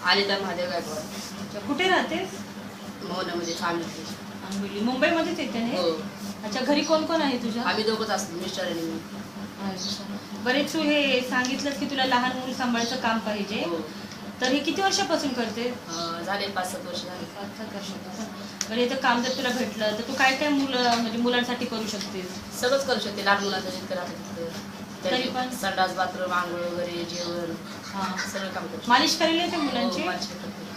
आलिता महादेव गायकवाड. अच्छा, कुठे राहतेस? मोहनामध्ये आंबोली. आंबोली, मुंबईमध्येच येते ना? हो. अच्छा, घरी कोण कोण आहे तुझ्या? आम्ही दोघंच असतो, मिस्टर आणि मी. अच्छा, बरे तू हे सांगितलंस की तुला लहान मूल सांभाळायचं काम पाहिजे, हो. तर हे किती वर्षापासून करते? झाले 5-7 वर्ष झाले. 5-7 वर्षापासून. बरं, हे तर काम जर तुला भेटलं तर तू काय काय म्हणजे मुलांसाठी करू शकतेस? सगळंच करू शकते. लहान मुलांचं जितकं राहतं तरी तिथं पण? संडास, बाथरूम, आंघोळ वगैरे, जेवण, हां, सगळं काम करू शकते. मालिश करायला येते हो, मुलांची? मालिश करते.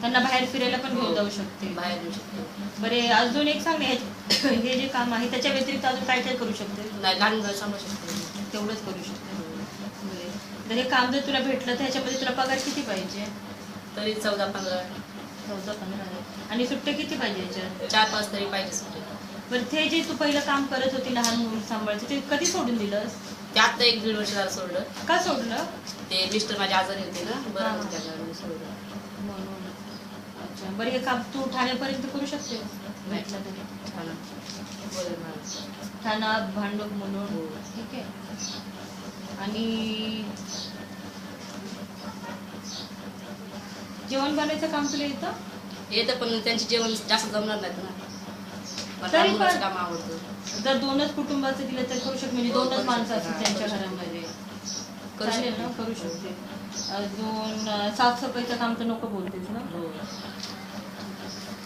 त्यांना बाहेर फिरायला पण घेऊन हो, जाऊ शकते? बाहेर येऊ शकते. बरे, अजून एक सांग ना, हे जे काम आहे त्याच्या व्यतिरिक्त अजून काय काय करू शकते? नाही, लहान मुलं सांभाळू शकते. तेवढंच करू शकते. बरे, तर हे काम जर तुला भेटलं तर ह्याच्यामध्ये तुला पगार किती पाहिजे? तरी 14-15. 14-15. आणि सुट्टे किती पाहिजे याच्यात? 4-5 तरी पाहिजे सुट्टे. बरं, ते जे तू पहिलं काम करत होती लहान मुलं सांभाळायचं, ते कधी सोडून दिलंस? ते आत्ता 1-1.5 वर्ष झालं सोडलं. का सोडलं? ते मिस्टर माझे आजारी होते ना, बरं हां. होतं त्याच्यावर मी सोडलं. म्हणून. अच्छा, बरं, हे काम तू ठाण्यापर्यंत करू शकते? भेटलं तरी छान. बरं मला. ठाणा, भांडूप म्हणून. हो. ठीक आहे. आणि जेवण बनवायचं काम तुला येतं? येतं, पण त्यांचे जेवण जास्त जमणार नाहीत ना. मला तरी मुलाचं पण काम आवडतं. जर 2च कुटुंबाचं दिलं तर करू शकते, म्हणजे हो, 2च करू माणसं शकते. असतील त्यांच्या करू शकते. घरामध्ये. करू चालेल शकते. ना, करू शकते. अजून साफसफाईचं काम तर नको बोलतेस ना? हो.